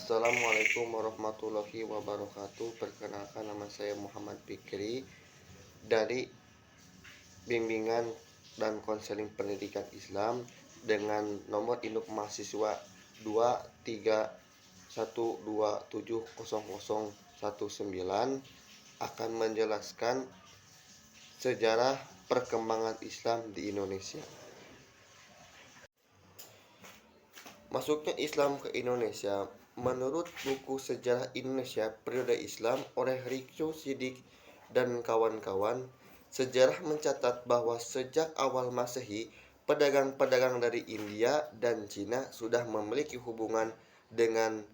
Assalamualaikum warahmatullahi wabarakatuh. Perkenalkan, nama saya Muhammad Fikri dari Bimbingan dan Konseling Pendidikan Islam dengan nomor induk mahasiswa 231270019 akan menjelaskan sejarah perkembangan Islam di Indonesia. Masuknya Islam ke Indonesia. Menurut buku Sejarah Indonesia Periode Islam oleh Rico Sidik dan kawan-kawan, sejarah mencatat bahwa sejak awal Masehi, pedagang-pedagang dari India dan Cina sudah memiliki hubungan dengan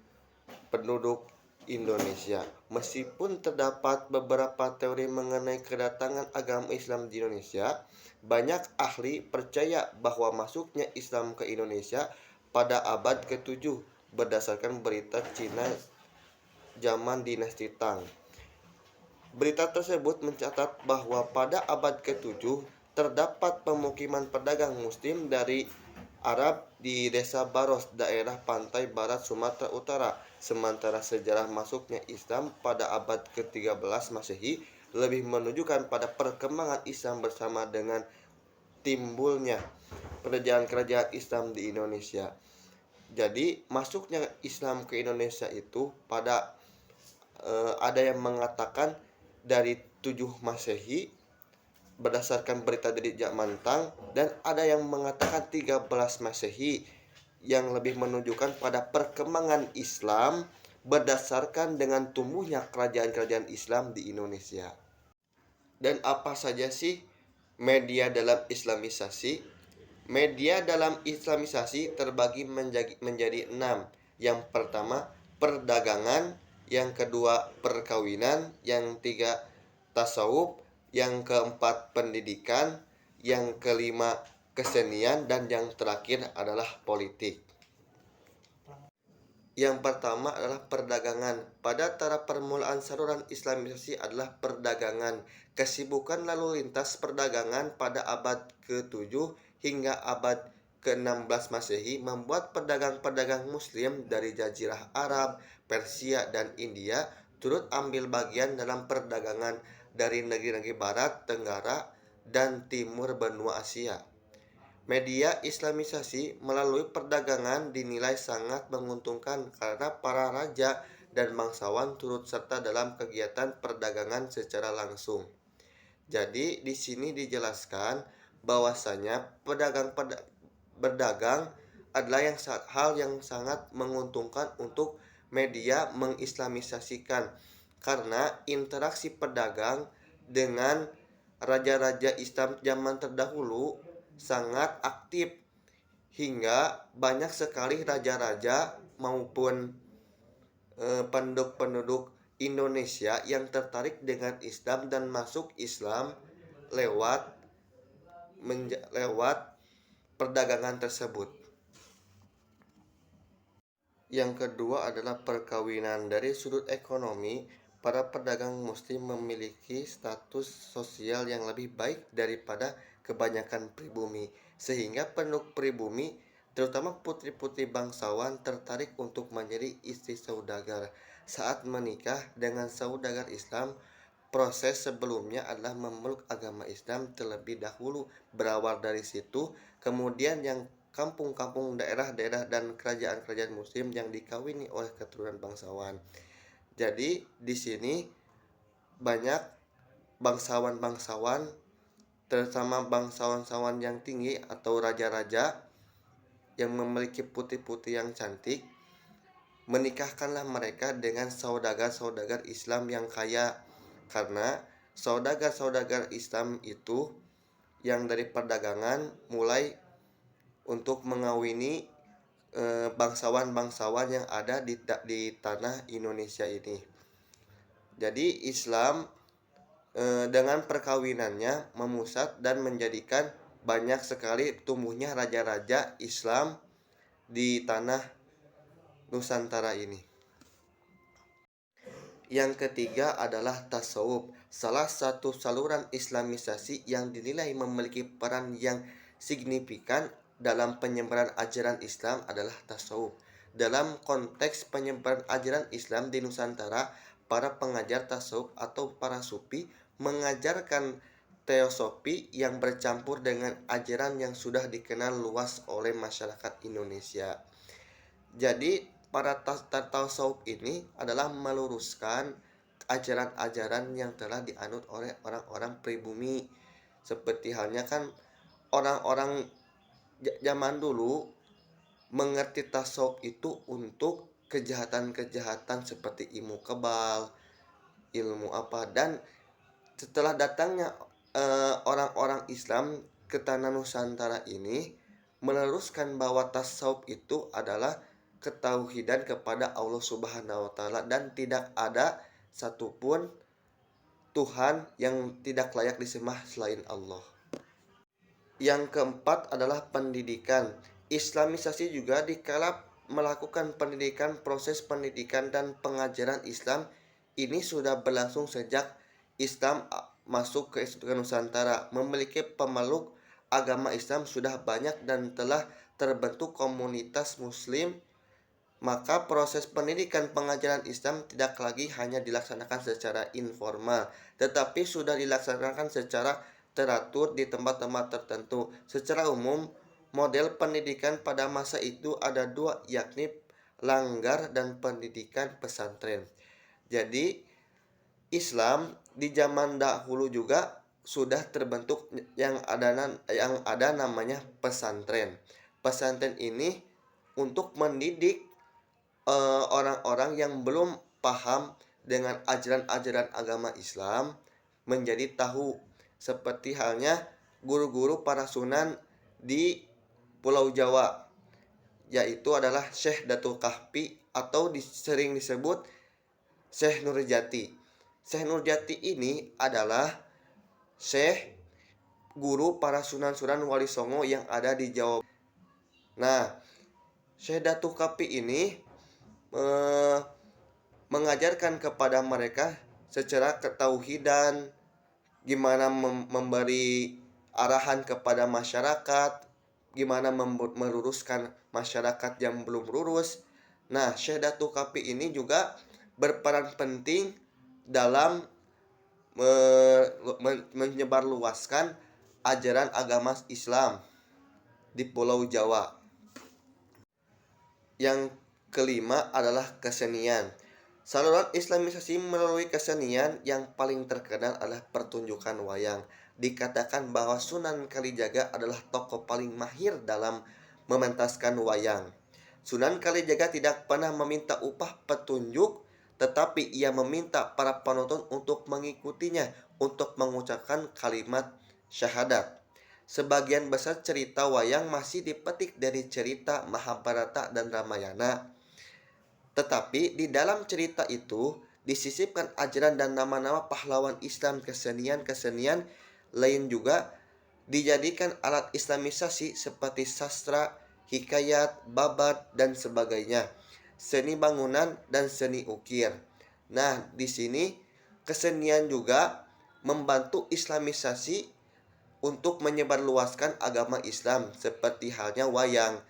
penduduk Indonesia. Meskipun terdapat beberapa teori mengenai kedatangan agama Islam di Indonesia, banyak ahli percaya bahwa masuknya Islam ke Indonesia pada abad ke-7 berdasarkan berita Cina zaman dinasti Tang. Berita tersebut mencatat bahwa pada abad ke-7 terdapat pemukiman pedagang muslim dari Arab di desa Baros, daerah pantai barat Sumatera Utara. Sementara sejarah masuknya Islam pada abad ke-13 Masehi lebih menunjukkan pada perkembangan Islam bersama dengan timbulnya kerajaan-kerajaan Islam di Indonesia. Jadi masuknya Islam ke Indonesia itu pada ada yang mengatakan dari 7 Masehi berdasarkan berita dari zaman Tang, dan ada yang mengatakan 13 Masehi yang lebih menunjukkan pada perkembangan Islam berdasarkan dengan tumbuhnya kerajaan-kerajaan Islam di Indonesia. Dan apa saja sih media dalam Islamisasi? Media dalam Islamisasi terbagi menjadi 6. Yang pertama, perdagangan. Yang kedua, perkawinan. Yang tiga, tasawuf. Yang keempat, pendidikan. Yang kelima, kesenian. Dan yang terakhir adalah politik. Yang pertama adalah perdagangan. Pada tahap permulaan saluran Islamisasi adalah perdagangan. Kesibukan lalu lintas perdagangan pada abad ke-7 hingga abad ke-16 Masehi membuat pedagang-pedagang Muslim dari Jazirah Arab, Persia, dan India turut ambil bagian dalam perdagangan dari negeri-negeri Barat, Tenggara, dan Timur benua Asia. Media Islamisasi melalui perdagangan dinilai sangat menguntungkan karena para raja dan bangsawan turut serta dalam kegiatan perdagangan secara langsung. Jadi di sini dijelaskan bahwasanya berdagang adalah hal yang sangat menguntungkan untuk media mengislamisasikan, karena interaksi pedagang dengan raja-raja Islam zaman terdahulu sangat aktif, hingga banyak sekali raja-raja maupun penduduk Indonesia yang tertarik dengan Islam dan masuk Islam lewat perdagangan tersebut. Yang kedua adalah perkawinan. Dari sudut ekonomi, para pedagang muslim memiliki status sosial yang lebih baik daripada kebanyakan pribumi, sehingga penduduk pribumi, terutama putri-putri bangsawan, tertarik untuk menjadi istri saudagar. Saat menikah dengan saudagar Islam, proses sebelumnya adalah memeluk agama Islam terlebih dahulu. Berawal dari situ, kemudian yang kampung-kampung, daerah-daerah, dan kerajaan-kerajaan muslim yang dikawini oleh keturunan bangsawan. Jadi di sini banyak bangsawan-bangsawan, terutama bangsawan-bangsawan yang tinggi atau raja-raja yang memiliki putri-putri yang cantik, menikahkanlah mereka dengan saudagar-saudagar Islam yang kaya, karena saudagar-saudagar Islam itu yang dari perdagangan mulai untuk mengawini bangsawan-bangsawan yang ada di tanah Indonesia ini. Jadi Islam dengan perkawinannya memusat dan menjadikan banyak sekali tumbuhnya raja-raja Islam di tanah Nusantara ini. Yang ketiga adalah tasawuf, salah satu saluran Islamisasi yang dinilai memiliki peran yang signifikan dalam penyebaran ajaran Islam adalah tasawuf. Dalam konteks penyebaran ajaran Islam di Nusantara, para pengajar tasawuf atau para sufi mengajarkan teosofi yang bercampur dengan ajaran yang sudah dikenal luas oleh masyarakat Indonesia. Jadi, para tasawuf ini adalah meluruskan ajaran-ajaran yang telah dianut oleh orang-orang pribumi. Seperti halnya kan orang-orang zaman dulu mengerti tasawuf itu untuk kejahatan-kejahatan seperti ilmu kebal, ilmu apa, dan setelah datangnya orang-orang Islam ke tanah Nusantara ini meneruskan bahwa tasawuf itu adalah ketauhidan kepada Allah Subhanahu wa taala dan tidak ada satupun Tuhan yang tidak layak disembah selain Allah. Yang keempat adalah pendidikan. Islamisasi juga dikala melakukan pendidikan, proses pendidikan dan pengajaran Islam ini sudah berlangsung sejak Islam masuk ke Nusantara. Memiliki pemeluk agama Islam sudah banyak dan telah terbentuk komunitas muslim, maka proses pendidikan pengajaran Islam tidak lagi hanya dilaksanakan secara informal, tetapi sudah dilaksanakan secara teratur di tempat-tempat tertentu. Secara umum, model pendidikan pada masa itu ada dua, yakni langgar dan pendidikan pesantren. Jadi, Islam di zaman dahulu juga sudah terbentuk yang ada namanya pesantren. Pesantren ini untuk mendidik orang-orang yang belum paham dengan ajaran-ajaran agama Islam menjadi tahu, seperti halnya guru-guru para sunan di Pulau Jawa, yaitu adalah Syekh Datul Kahfi atau sering disebut Syekh Nurjati. Syekh Nurjati ini adalah Syekh guru para sunan-sunan Wali Songo yang ada di Jawa. Nah, Syekh Datul Kahfi ini mengajarkan kepada mereka secara ketauhidan, gimana memberi arahan kepada masyarakat, gimana meluruskan masyarakat yang belum lurus. Nah, Syekh Datul Kahfi ini juga berperan penting dalam menyebarluaskan ajaran agama Islam di Pulau Jawa. Yang kelima adalah kesenian. Saluran Islamisasi melalui kesenian yang paling terkenal adalah pertunjukan wayang. Dikatakan bahwa Sunan Kalijaga adalah tokoh paling mahir dalam mementaskan wayang. Sunan Kalijaga tidak pernah meminta upah petunjuk, tetapi ia meminta para penonton untuk mengikutinya untuk mengucapkan kalimat syahadat. Sebagian besar cerita wayang masih dipetik dari cerita Mahabharata dan Ramayana. Tetapi di dalam cerita itu disisipkan ajaran dan nama-nama pahlawan Islam. Kesenian-kesenian lain juga dijadikan alat islamisasi seperti sastra, hikayat, babat, dan sebagainya. Seni bangunan dan seni ukir. Nah, di sini kesenian juga membantu islamisasi untuk menyebarluaskan agama Islam, seperti halnya wayang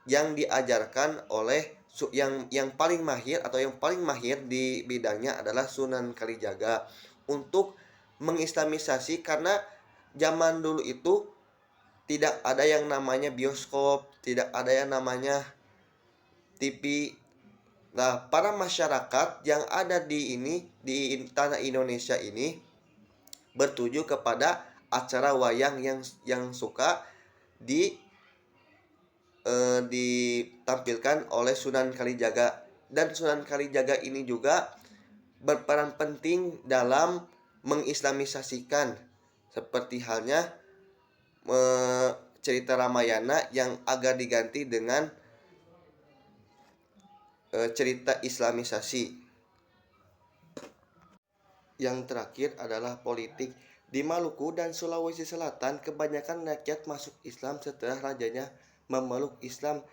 yang diajarkan oleh yang paling mahir atau yang paling mahir di bidangnya adalah Sunan Kalijaga untuk mengislamisasi, karena zaman dulu itu tidak ada yang namanya bioskop, tidak ada yang namanya TV. Nah, para masyarakat yang ada di tanah Indonesia ini bertuju kepada acara wayang yang suka ditampilkan oleh Sunan Kalijaga, dan Sunan Kalijaga ini juga berperan penting dalam mengislamisasikan, seperti halnya cerita Ramayana yang agak diganti dengan cerita islamisasi. Yang terakhir adalah politik. Di Maluku dan Sulawesi Selatan, kebanyakan rakyat masuk Islam setelah rajanya memeluk Islam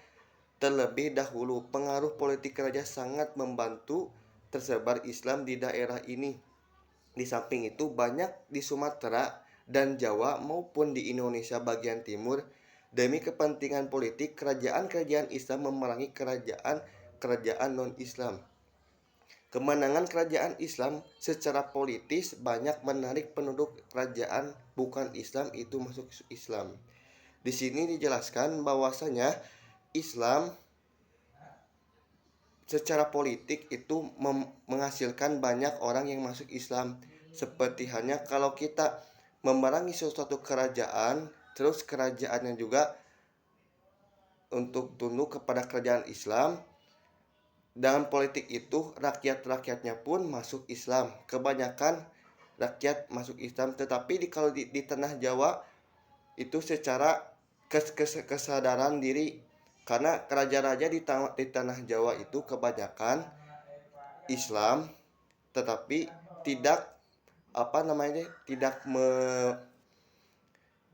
terlebih dahulu. Pengaruh politik raja sangat membantu tersebar Islam di daerah ini. Di samping itu, banyak di Sumatera dan Jawa maupun di Indonesia bagian timur, demi kepentingan politik, kerajaan-kerajaan Islam memerangi kerajaan kerajaan non-Islam. Kemenangan kerajaan Islam secara politis banyak menarik penduduk kerajaan bukan Islam itu masuk Islam. Di sini dijelaskan bahwasanya Islam secara politik itu menghasilkan banyak orang yang masuk Islam. Seperti halnya kalau kita memerangi suatu kerajaan, terus kerajaannya juga untuk tunduk kepada kerajaan Islam. Dalam politik itu rakyat-rakyatnya pun masuk Islam. Kebanyakan rakyat masuk Islam, tetapi kalau di tanah Jawa itu secara kesadaran diri, karena raja-raja di tanah Jawa itu kebanyakan Islam, tetapi tidak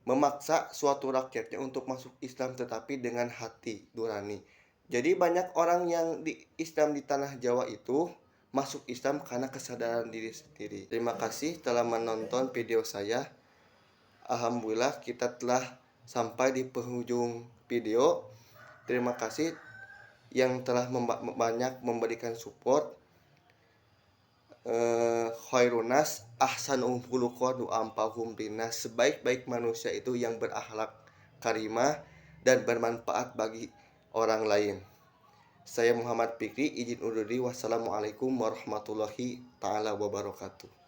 memaksa suatu rakyatnya untuk masuk Islam, tetapi dengan hati nurani. Jadi banyak orang yang di Islam di tanah Jawa itu masuk Islam karena kesadaran diri sendiri. Terima kasih telah menonton video saya. Alhamdulillah kita telah sampai di penghujung video. Terima kasih yang telah banyak memberikan support. Khairunas ahsanum khuluqan wa ampahum binas. Sebaik-baik manusia itu yang berakhlak karimah dan bermanfaat bagi orang lain. Saya Muhammad Fikri izin undur diri. Wassalamualaikum warahmatullahi taala wabarakatuh.